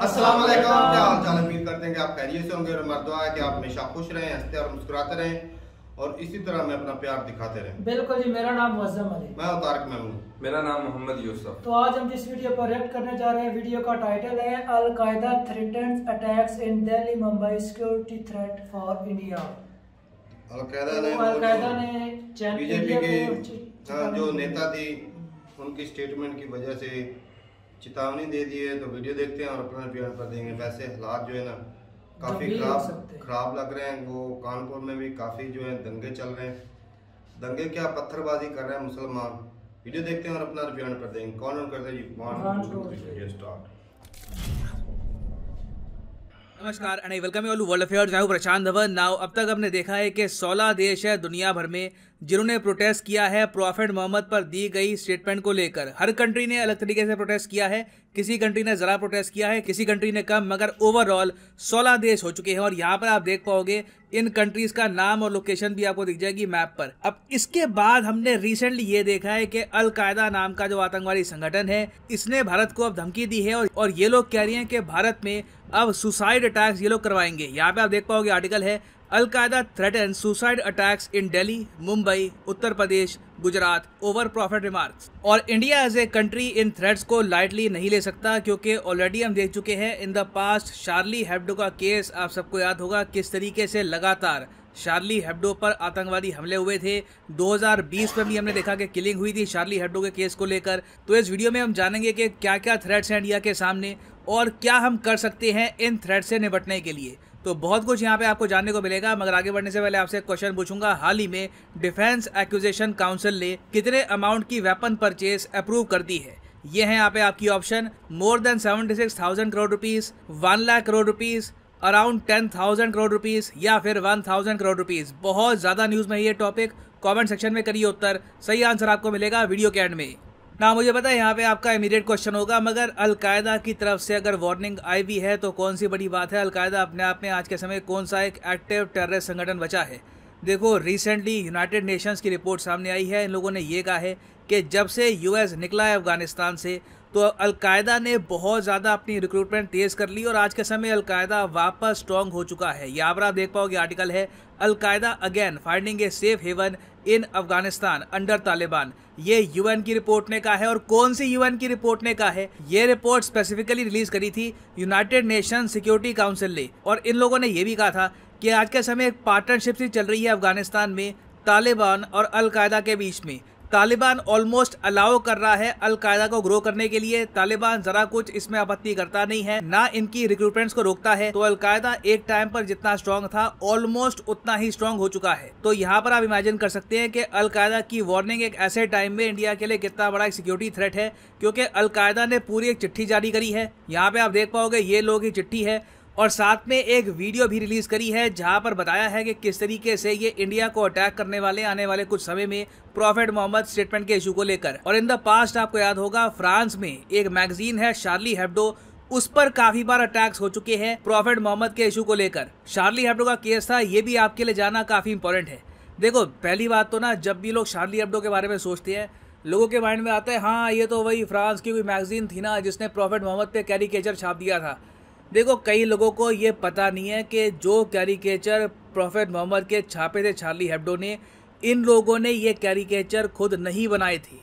अस्सलाम वालेकुम, क्या हाल चाल। उम्मीद करते हैं कि आप खैरियत से होंगे और हमारी दुआ है कि आप हमेशा खुश रहें, हंसते और मुस्कुराते रहें और इसी तरह हमें अपना प्यार दिखाते रहें। बिल्कुल जी, मेरा नाम मुअज़्ज़म अली। मैं तारिक महमूद। मेरा नाम मोहम्मद यूसुफ। तो आज हम जिस वीडियो पर रिएक्ट करने जा रहे हैं, वीडियो का टाइटल है al Qaeda threatens attacks in Delhi Mumbai security threat for India. Al Qaeda ने बीजेपी के जो नेता थी उनकी स्टेटमेंट की वजह से चेतावनी दे दी है। तो वीडियो देखते हैं और अपना बयान पर देंगे। वैसे हालात जो है ना काफ़ी खराब लग रहे हैं। वो कानपुर में भी काफ़ी जो है दंगे चल रहे हैं। दंगे क्या, पत्थरबाजी कर रहे हैं मुसलमान। वीडियो देखते हैं और अपना बयान पर देंगे। कौन ऑन करते हैं? स्टार्ट। नमस्कार and welcome you all to world affairs. मैं हूं प्रशांत धवन। नाउ अब तक हमने देखा है कि 16 देश है दुनिया भर में जिन्होंने प्रोटेस्ट किया है प्रॉफिट मोहम्मद पर दी गई स्टेटमेंट को लेकर। हर कंट्री ने अलग तरीके से प्रोटेस्ट किया है। किसी कंट्री ने जरा प्रोटेस्ट किया है, किसी कंट्री ने कम, मगर ओवरऑल 16 देश हो चुके हैं। और यहाँ पर आप देख पाओगे इन कंट्रीज का नाम और लोकेशन भी आपको दिख जाएगी मैप पर। अब इसके बाद हमने रिसेंटली ये देखा है कि अल-कायदा नाम का जो आतंकवादी संगठन है, इसने भारत को अब धमकी दी है और ये लोग कह रहे हैं कि भारत में अब सुसाइड अटैक्स ये लोग करवाएंगे। यहाँ पे आप देख पाओगे आर्टिकल है Al Qaeda threaten suicide attacks in Delhi, Mumbai, Uttar Pradesh, Gujarat over prophet remarks. और इंडिया एज ए कंट्री इन थ्रेट्स को लाइटली नहीं ले सकता, क्योंकि ऑलरेडी हम देख चुके हैं in the past Charlie Hebdo का केस। आप सबको याद होगा किस तरीके से लगातार शार्ली हेब्डो पर आतंकवादी हमले हुए थे। 2020 में भी हमने देखा कि किलिंग हुई थी शार्ली हेब्डो के केस को लेकर। तो इस वीडियो में हम जानेंगे कि क्या क्या थ्रेट्स हैं इंडिया के सामने और क्या हम कर सकते हैं इन थ्रेट से निपटने के लिए। तो बहुत कुछ यहाँ पे आपको जानने को मिलेगा, मगर आगे बढ़ने से पहले आपसे एक क्वेश्चन पूछूंगा। हाल ही में डिफेंस एक्विजिशन काउंसिल ने कितने अमाउंट की वेपन परचेज अप्रूव कर दी है? ये है यहाँ पे आपकी option. More than 76,000 crore rupees, 1 lakh crore rupees, around 10,000 crore rupees या फिर 1,000 करोड़ रुपीज। बहुत ज्यादा न्यूज में ये टॉपिक। कमेंट सेक्शन में करिए उत्तर, सही आंसर आपको मिलेगा वीडियो के एंड में। ना मुझे पता है यहाँ पे आपका इमीडिएट क्वेश्चन होगा, मगर अल-कायदा की तरफ से अगर वार्निंग आई भी है तो कौन सी बड़ी बात है। अल-कायदा अपने आप में आज के समय कौन सा एक एक्टिव टेररिस्ट संगठन बचा है? देखो, रिसेंटली यूनाइटेड नेशंस की रिपोर्ट सामने आई है। इन लोगों ने ये कहा है कि जब से यूएस निकला है अफगानिस्तान से, तो अल-कायदा ने बहुत ज़्यादा अपनी रिक्रूटमेंट तेज़ कर ली और आज के समय अल-कायदा वापस स्ट्रॉन्ग हो चुका है। यहाँ पर आप देख पाओगे आर्टिकल है al Qaeda again finding a safe haven in Afghanistan under Taliban. ये यूएन की रिपोर्ट ने कहा है। और कौन सी यूएन की रिपोर्ट ने कहा है? ये रिपोर्ट स्पेसिफिकली रिलीज करी थी यूनाइटेड नेशन सिक्योरिटी काउंसिल ने। और इन लोगों ने यह भी कहा था कि आज के समय एक पार्टनरशिप सी चल रही है अफगानिस्तान में तालिबान और अल-कायदा के बीच में। तालिबान ऑलमोस्ट अलाउ कर रहा है अल-कायदा को ग्रो करने के लिए। तालिबान जरा कुछ इसमें आपत्ति करता नहीं है, ना इनकी रिक्रूटमेंट्स को रोकता है। तो अल-कायदा एक टाइम पर जितना स्ट्रांग था ऑलमोस्ट उतना ही स्ट्रांग हो चुका है। तो यहाँ पर आप इमेजिन कर सकते हैं कि अल-कायदा की वार्निंग एक ऐसे टाइम में इंडिया के लिए कितना बड़ा एक सिक्योरिटी थ्रेट है, क्योंकि अल-कायदा ने पूरी एक चिट्ठी जारी करी है। यहाँ पे आप देख पाओगे ये लोग ही चिट्ठी है और साथ में एक वीडियो भी रिलीज करी है जहां पर बताया है कि किस तरीके से ये इंडिया को अटैक करने वाले आने वाले कुछ समय में प्रॉफिट मोहम्मद स्टेटमेंट के इशू को लेकर। और इन द पास्ट आपको याद होगा फ्रांस में एक मैगजीन है शार्ली हेब्डो, उस पर काफी बार अटैक्स हो चुके हैं प्रॉफिट मोहम्मद के इशू को लेकर। शार्ली हेब्डो का केस था, ये भी आपके लिए जाना काफी इंपॉर्टेंट है। देखो, पहली बात तो ना, जब भी लोग शार्ली हेब्डो के बारे में सोचते हैं, लोगों के माइंड में आता है हाँ ये तो वही फ्रांस की कोई मैगजीन थी ना जिसने प्रॉफिट मोहम्मद पे कैरिकेचर छाप दिया था। देखो, कई लोगों को ये पता नहीं है कि जो कैरिकेचर प्रॉफिट मोहम्मद के छापे थे शार्ली हेब्डो ने, इन लोगों ने ये कैरिकेचर खुद नहीं बनाए थे।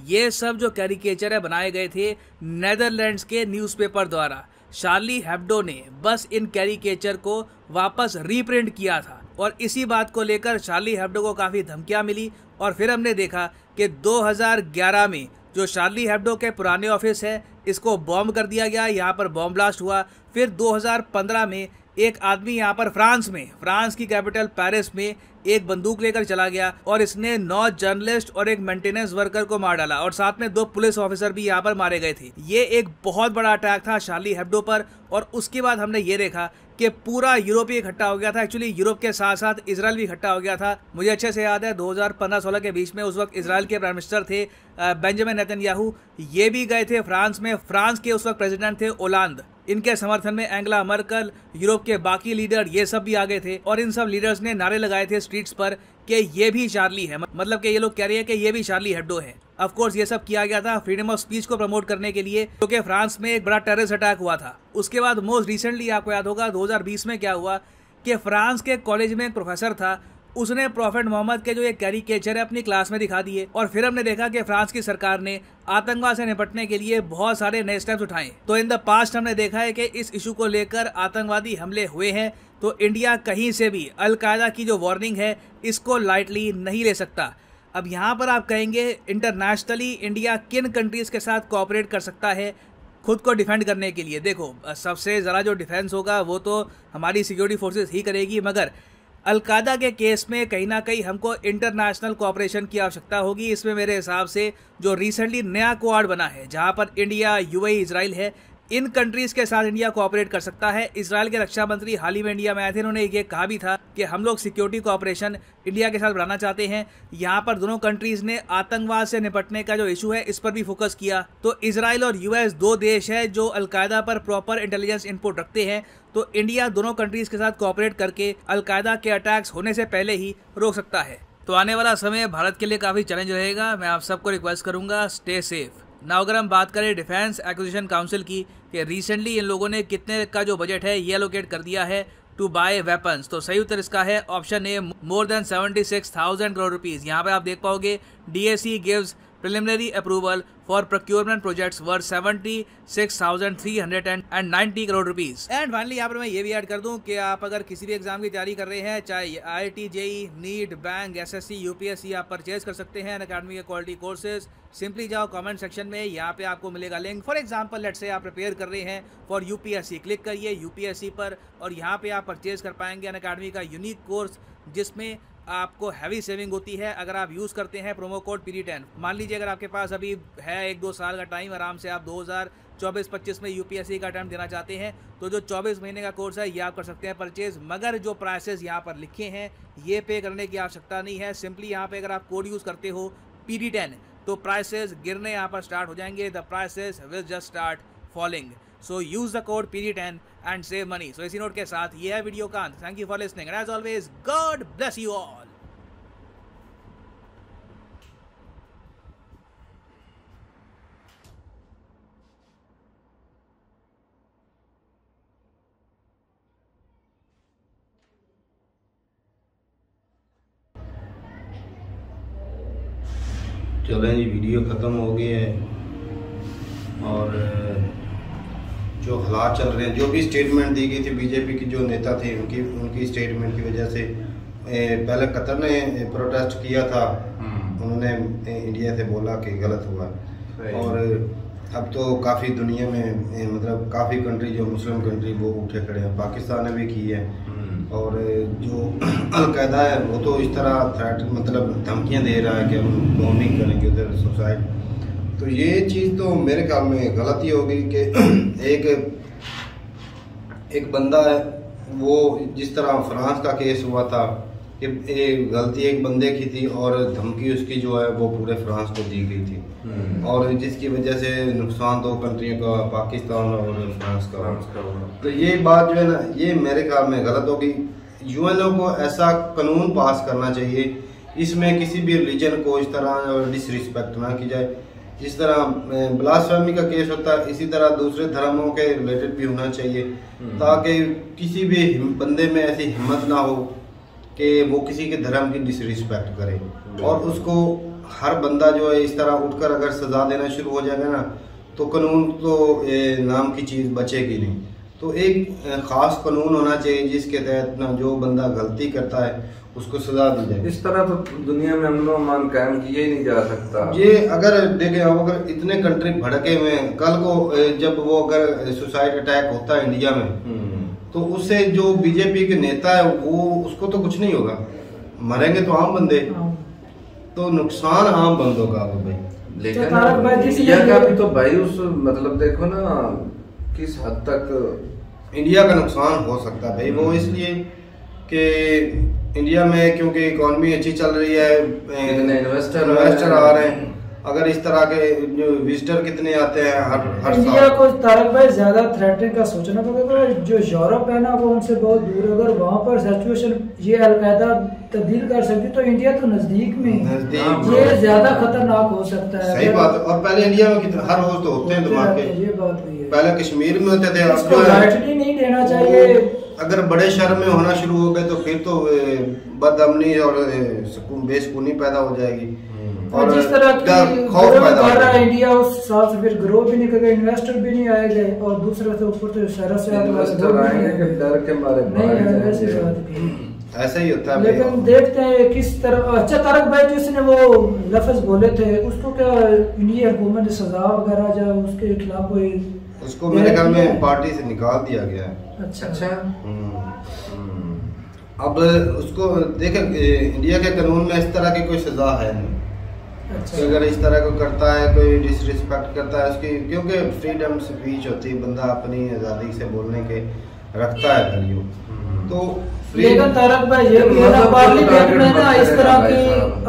ये सब जो कैरिकेचर है बनाए गए थे नेदरलैंड्स के न्यूज़पेपर द्वारा। शार्ली हेब्डो ने बस इन कैरिकेचर को वापस रीप्रिंट किया था और इसी बात को लेकर शार्ली हेब्डो को काफ़ी धमकियाँ मिली। और फिर हमने देखा कि 2011 में जो शार्ली हेब्डो के पुराने ऑफिस है इसको बॉम्ब कर दिया गया, यहाँ पर बॉम्ब ब्लास्ट हुआ। फिर 2015 में एक आदमी यहाँ पर फ्रांस की कैपिटल पेरिस में एक बंदूक लेकर चला गया और इसने 9 जर्नलिस्ट और एक मेंटेनेंस वर्कर को मार डाला और साथ में 2 पुलिस ऑफिसर भी यहाँ पर मारे गए थे। ये एक बहुत बड़ा अटैक था शार्ली हेब्डो पर। और उसके बाद हमने ये देखा कि पूरा यूरोप ही इकट्ठा हो गया था। एक्चुअली यूरोप के साथ साथ इजराइल भी इकट्ठा हो गया था। मुझे अच्छे से याद है 2015-16 के बीच में उस वक्त इजराइल के प्राइम मिनिस्टर थे बेंजामिन नेतन्याहू। ये भी गए थे फ्रांस में। फ्रांस के उस वक्त प्रेसिडेंट थे ओलांद। इनके समर्थन में एंगला मर्कल, यूरोप के बाकी लीडर, ये सब भी आ गए थे और इन सब लीडर्स ने नारे लगाए थे स्ट्रीट्स पर कि ये भी चार्ली है, मतलब कि ये लोग कह रहे हैं कि ये भी चार्ली हेब्डो है। ऑफ कोर्स ये सब किया गया था फ्रीडम ऑफ स्पीच को प्रमोट करने के लिए, क्योंकि फ्रांस में एक बड़ा टेररिस्ट अटैक हुआ था। उसके बाद मोस्ट रिसेंटली आपको याद होगा 2020 में क्या हुआ कि फ्रांस के कॉलेज में एक प्रोफेसर था, उसने प्रॉफेट मोहम्मद के जो एक कैरिकेचर है अपनी क्लास में दिखा दिए। और फिर हमने देखा कि फ्रांस की सरकार ने आतंकवाद से निपटने के लिए बहुत सारे नए स्टेप्स उठाए। तो इन द पास्ट हमने देखा है कि इस इशू को लेकर आतंकवादी हमले हुए हैं, तो इंडिया कहीं से भी अल-कायदा की जो वार्निंग है इसको लाइटली नहीं ले सकता। अब यहाँ पर आप कहेंगे इंटरनेशनली इंडिया किन कंट्रीज के साथ कोऑपरेट कर सकता है खुद को डिफेंड करने के लिए। देखो, सबसे ज़रा जो डिफेंस होगा वो तो हमारी सिक्योरिटी फोर्सेस ही करेगी, मगर अल-कायदा के केस में कहीं ना कहीं हमको इंटरनेशनल कोऑपरेशन की आवश्यकता होगी। इसमें मेरे हिसाब से जो रिसेंटली नया क्वाड बना है जहां पर इंडिया, यूएई, इजराइल है, इन कंट्रीज़ के साथ इंडिया कोऑपरेट कर सकता है। इजराइल के रक्षा मंत्री हाल ही में इंडिया में आए थे, उन्होंने ये कहा भी था कि हम लोग सिक्योरिटी कोऑपरेशन इंडिया के साथ बढ़ाना चाहते हैं। यहाँ पर दोनों कंट्रीज़ ने आतंकवाद से निपटने का जो इशू है इस पर भी फोकस किया। तो इजराइल और यूएस दो देश है जो अल-कायदा पर प्रॉपर इंटेलिजेंस इनपुट रखते हैं, तो इंडिया दोनों कंट्रीज़ के साथ कोऑपरेट करके अल-कायदा के अटैक्स होने से पहले ही रोक सकता है। तो आने वाला समय भारत के लिए काफ़ी चैलेंज रहेगा। मैं आप सबको रिक्वेस्ट करूँगा, स्टे सेफ। ना अगर हम बात करें डिफेंस एक्विजिशन काउंसिल की कि रिसेंटली इन लोगों ने कितने का जो बजट है ये एलोकेट कर दिया है टू बाय वेपन्स, तो सही उत्तर इसका है option A, more than 76,000 crore rupees. यहाँ पे आप देख पाओगे DAC gives preliminary approval for procurement projects worth 76,390 crore rupees. And finally यहाँ पर मैं ये भी ऐड कर दूं कि आप अगर किसी भी एग्जाम की तैयारी कर रहे हैं, चाहे IIT, JEE, NEET, bank, SSC, UPSC, आप परचेज कर सकते हैं अनअकैडमी के क्वालिटी कोर्सेज। सिंपली जाओ कमेंट सेक्शन में, यहाँ पे आपको मिलेगा link. For example let's say आप प्रिपेयर कर रहे हैं फॉर UPSC, क्लिक करिए UPSC पर और यहाँ पे आप परचेज कर पाएंगे अनअकैडमी का यूनिक कोर्स जिसमें आपको हैवी सेविंग होती है अगर आप यूज़ करते हैं प्रोमो कोड PD10। मान लीजिए अगर आपके पास अभी है 1-2 साल का टाइम, आराम से आप 2024-25 में UPSC का अटैम्प्ट देना चाहते हैं, तो जो 24 महीने का कोर्स है ये आप कर सकते हैं परचेज। मगर जो प्राइसेस यहाँ पर लिखे हैं ये पे करने की आवश्यकता नहीं है। सिंपली यहाँ पे अगर आप कोड यूज़ करते हो PD10 तो प्राइसेस गिरने यहाँ पर स्टार्ट हो जाएंगे। The prices will just start falling. So use the code PD10 and save money. So इसी नोट के साथ ये है वीडियो का अंत। Thank you for listening and as always God bless you all. चलें जी, वीडियो ख़त्म हो गई है और जो हालात चल रहे हैं, जो भी स्टेटमेंट दी गई थी बीजेपी की जो नेता थे उनकी स्टेटमेंट की वजह से पहले कतर ने प्रोटेस्ट किया था, उन्होंने इंडिया से बोला कि गलत हुआ। और अब तो काफ़ी दुनिया में मतलब काफ़ी कंट्री जो मुस्लिम कंट्री वो उठे खड़े हैं, पाकिस्तान ने भी की है। और जो अल-कायदा है वो तो इस तरह थ्रेट मतलब धमकियां दे रहा है कि हम बॉम्बिंग करेंगे उधर सुसाइड। तो ये चीज़ तो मेरे ख्याल में गलत ही होगी कि एक बंदा है, वो जिस तरह फ्रांस का केस हुआ था कि गलती एक बंदे की थी और धमकी उसकी जो है वो पूरे फ्रांस को दी गई थी और जिसकी वजह से नुकसान दो कंट्रियों का, पाकिस्तान और फ्रांस का। तो ये बात जो है ना, ये मेरे ख्याल में गलत होगी। यूएनओ को ऐसा कानून पास करना चाहिए इसमें किसी भी रिलीजन को इस तरह डिसरिस्पेक्ट ना की जाए। जिस तरह ब्लास्फेमी का केस होता है इसी तरह दूसरे धर्मों के रिलेटेड भी होना चाहिए, ताकि किसी भी बंदे में ऐसी हिम्मत ना हो कि वो किसी के धर्म की डिसरिस्पेक्ट करे। और उसको हर बंदा जो है इस तरह उठकर अगर सजा देना शुरू हो जाएगा ना तो कानून तो नाम की चीज़ बचेगी नहीं। तो एक ख़ास कानून होना चाहिए जिसके तहत ना जो बंदा गलती करता है उसको सजा दी जाए। इस तरह तो दुनिया में अमन अमान कायम किया ही नहीं जा सकता। ये अगर देखें, अगर इतने कंट्री भड़के हुए हैं, कल को जब वो अगर सुसाइड अटैक होता है इंडिया में तो उससे जो बीजेपी के नेता है वो उसको तो कुछ नहीं होगा, मरेंगे तो आम बंदे, तो नुकसान आम बंदों का होगा भाई। लेकिन इंडिया का भी तो भाई उस मतलब देखो ना किस हद तक इंडिया का नुकसान हो सकता है भाई। वो इसलिए कि इंडिया में क्योंकि इकोनॉमी अच्छी चल रही है, इतने इन्वेस्टर आ रहे हैं, अगर इस तरह के जो विजिटर कितने आते हैं हर इंडिया साल। को तारक भाई ज्यादा थ्रेटनिंग का सोचना पड़ेगा। जो यूरोप है ना वो उनसे बहुत दूर है, अगर वहाँ पर सिचुएशन ये अलकायदा तब्दील कर सकती तो इंडिया तो नजदीक में ये ज्यादा खतरनाक हो सकता है। सही बात है। और पहले इंडिया में कितने हर रोज तो होते हैं धमाके, ये बात भी है। पहले कश्मीर में होते थे, इसको अब लाइटली नहीं लेना चाहिए। अगर बड़े शहर में होना शुरू हो गए तो फिर तो बदअमनी और बेसुकूनी पैदा हो जाएगी और जिस तरह की खौफ पैदा कर रहा है होगा। इंडिया उस हिसाब से फिर ग्रो भी नहीं करेगा, इन्वेस्टर भी नहीं आएंगे और दूसरे से ऊपर तो शहर से इन्वेस्टर आएंगे कि डर के मारे नहीं भाग है, ऐसी जाएंगे। बात भी ऐसा ही होता है। लेकिन देखते हैं किस तरह। अच्छा तारक भाई जिसने वो लफ्ज बोले थे उसको क्या इंडिया हुकूमत ने सजा वगैरह या उसके खिलाफ कोई? उसको मेरे ख्याल में पार्टी से निकाल दिया गया है। अच्छा अब उसको देखे इंडिया के कानून में इस तरह की कोई सजा है नहीं कि अगर इस तरह को करता है, कोई डिसरिस्पेक्ट करता है उसकी, क्योंकि फ्रीडम स्पीच होती है, बंदा अपनी आज़ादी से बोलने के रखता है वैल्यू। तो लेकिन तारक भाई ये भी है ना पार्लियामेंट में ना इस तरह की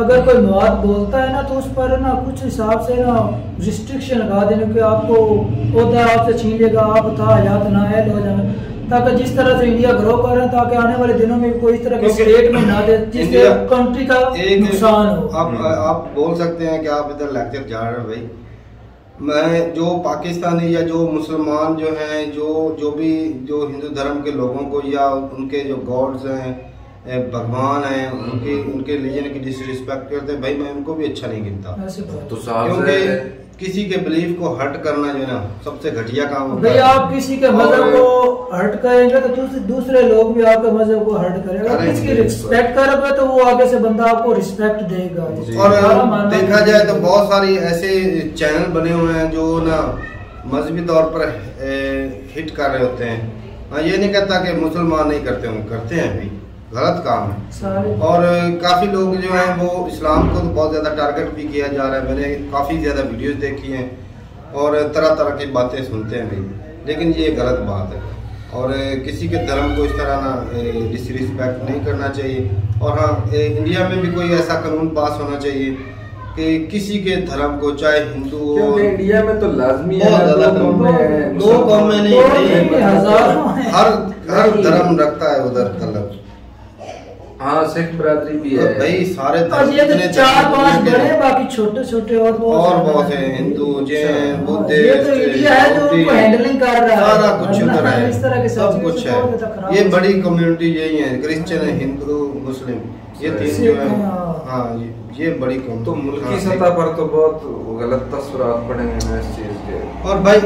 अगर कोई मवाद बोलता है ना तो उस पर ना कुछ हिसाब से ना रिस्ट्रिक्शन लगा देने कि आपको ओहदा आपसे छीन लेगा, आप था याद ना है हो जाना, ताकि जिस तरह से इंडिया ग्रो कर रहा है ताकि आने वाले दिनों में कोई इस तरह के स्टेट में ना दे जिससे कंट्री का नुकसान हो। आप बोल सकते हैं कि आप इधर लेक्चर जा रहे हैं भाई, मैं जो पाकिस्तानी या जो मुसलमान जो हैं जो भी जो हिंदू धर्म के लोगों को या उनके जो गॉड्स हैं भगवान हैं उनके रिलीजन की डिसरिस्पेक्ट करते हैं भाई, मैं उनको भी अच्छा नहीं गिनता। तो क्योंकि किसी के बिलीफ को हर्ट करना जो है ना सबसे घटिया काम होता है। आप किसी के मजहब को हर्ट करेंगे तो दूसरे लोग भी आपके मजहब को हर्ट करेंगे। अगर किसी रिस्पेक्ट करोगे तो वो आगे से बंदा आपको रिस्पेक्ट देगा। और देखा जाए तो बहुत सारी ऐसे चैनल बने हुए हैं जो ना मजहबी तौर पर हिट कर रहे होते हैं। हाँ, ये नहीं कहता कि मुसलमान नहीं करते होंगे, करते हैं भी, गलत काम है। और काफ़ी लोग जो हैं वो इस्लाम को तो बहुत ज़्यादा टारगेट भी किया जा रहा है। मैंने काफ़ी ज़्यादा वीडियोस देखी हैं और तरह तरह की बातें सुनते हैं भाई, लेकिन ये गलत बात है। और किसी के धर्म को इस तरह ना डिसरिस्पेक्ट नहीं करना चाहिए। और हाँ, इंडिया में भी कोई ऐसा कानून पास होना चाहिए कि किसी के धर्म को, चाहे हिंदू हो, क्योंकि इंडिया में तो लाजमी है दो कौमें नहीं, हर धर्म रखता है उधर तलब। हाँ, सिख बरादरी भी है भाई, सारे ये तो 4-5 बड़े, बाकी छोटे छोटे और बहुत है, हिंदू, जैन, बुद्धिस्ट, ये तो इंडिया है जो उनको हैंडलिंग कर रहा है, सारा कुछ उधर है, इस तरह के सब कुछ है। ये बड़ी कम्युनिटी यही है, क्रिश्चियन, हिंदू, मुस्लिम, ये तीन जो है। हाँ, ये बड़ी कम। तो मुल्की सतह पर तो बहुत गलत तस्वीरात पड़ेंगे ना इस चीज के। और भाई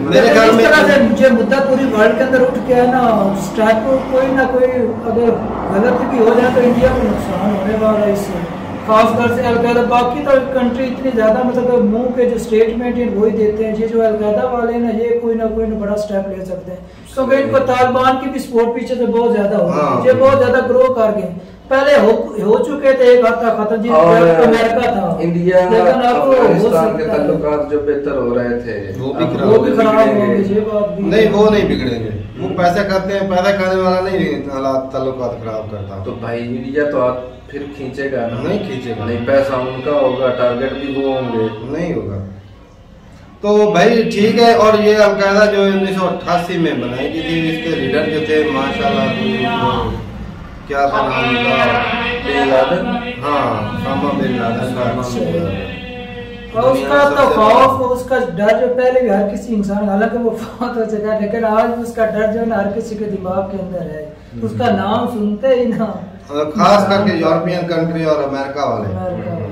मेरे ख्याल में इस तरह से मुझे मुद्दा पूरी वर्ल्ड के अंदर उठ के है ना, स्टार्ट को कोई ना कोई अगर गलत भी हो जाए तो इंडिया को नुकसान होने वाला है इससे, खासकर से अलकायदा। बाकी तो कंट्री इतनी ज्यादा मतलब मुंह के जो स्टेटमेंट है वही देते हैं। ये जो अलकायदा वाले ना ये कोई ना बड़ा स्टेप ले सकते हैं, क्योंकि इनको तालिबान की भी सपोर्ट पीछे से बहुत ज्यादा हो गई, ये बहुत ज्यादा ग्रो कर गए। पहले हो चुके थे एक हद तक खत्म, जी अमेरिका था, इंडिया लेकिन अब अफगानिस्तान के ताल्लुकात जो बेहतर हो रहे थे वो भी खराब हो गए। ये बात भी नहीं, वो नहीं बिगड़ेंगे, वो पैसे खाते हैं, पैदा खाने वाला नहीं हालात ताल्लुकात खराब करता। तो भाई इंडिया तो आप फिर खींचेगा ना? नहीं खींचेगा, नहीं, पैसा उनका होगा, टारगेट भी वो होंगे, नहीं होगा। तो भाई ठीक है। और ये अलकायदा जो 1988 में बनाई गई थी, इसके लीडर जो थे माशाल्लाह, क्या था नाम उनका, बिन लादेन। हाँ, उसामा बिन लादेन का। और उसका तो खौफ, उसका डर जो पहले भी हर किसी इंसान, हालांकि वो फौत हो चुका है, लेकिन आज उसका डर जो है हर किसी के दिमाग के अंदर है। उसका नाम सुनते ही ना, खास करके यूरोपियन कंट्री और अमेरिका वाले,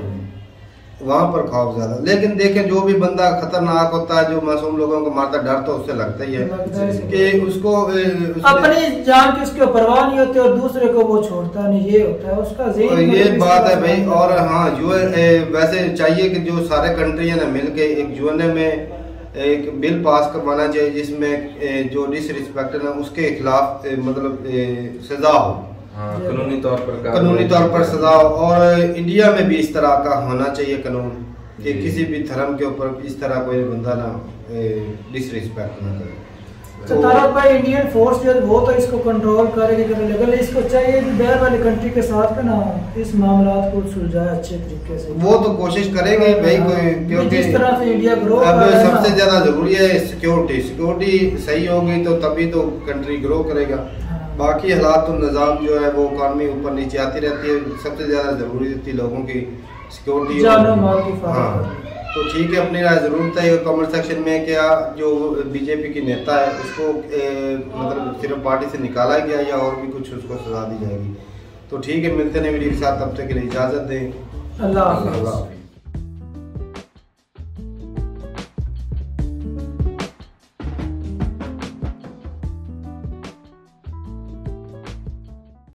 वहाँ पर खौफ ज्यादा। लेकिन देखें, जो भी बंदा खतरनाक होता है, जो मासूम लोगों को मारता, डर तो उससे लगता ही है कि उसको अपनी जान की उसकी परवाह नहीं होती और दूसरे को वो छोड़ता नहीं, ये होता है उसका ज़हन। ये बात है भाई। और हाँ, वैसे चाहिए कि जो सारे कंट्री है ना मिलके एक यूएनए में एक बिल पास करवाना चाहिए जिसमें जो डिसरिस्पेक्ट है ना उसके खिलाफ मतलब सजा हो, कानूनी तौर पर सजा। और इंडिया में भी इस तरह का होना चाहिए कानून कि किसी भी धर्म के ऊपर इस तरह कोई बंदा ना डिसरिस्पेक्ट ना करे। तो तारक भाई इंडियन फोर्स जो है वो तो इसको कंट्रोल करेगी, लेकिन इसको चाहिए कि बाहर वाली कंट्री के साथ ना इस मामला को सुलझाए अच्छे तरीके से। वो तो कोशिश करेंगे भाई, क्योंकि जिस तरह से इंडिया ग्रो अब सबसे ज्यादा जरूरी है सिक्योरिटी सही होगी तो तभी तो कंट्री ग्रो करेगा। बाकी हालात तो निज़ाम जो है वो इकॉनमी ऊपर नीचे आती रहती है, सबसे ज्यादा जरूरी होती है लोगों की सिक्योरिटी। हाँ तो ठीक है, अपनी राय जरूर बताइए कमेंट सेक्शन में। क्या जो बीजेपी की नेता है उसको मतलब सिर्फ पार्टी से निकाला गया या और भी कुछ उसको सजा दी जाएगी? तो ठीक है, मिलते हैं वीडियो के साथ, तब तक के लिए इजाजत दें। अल्लाह हाफ़िज़।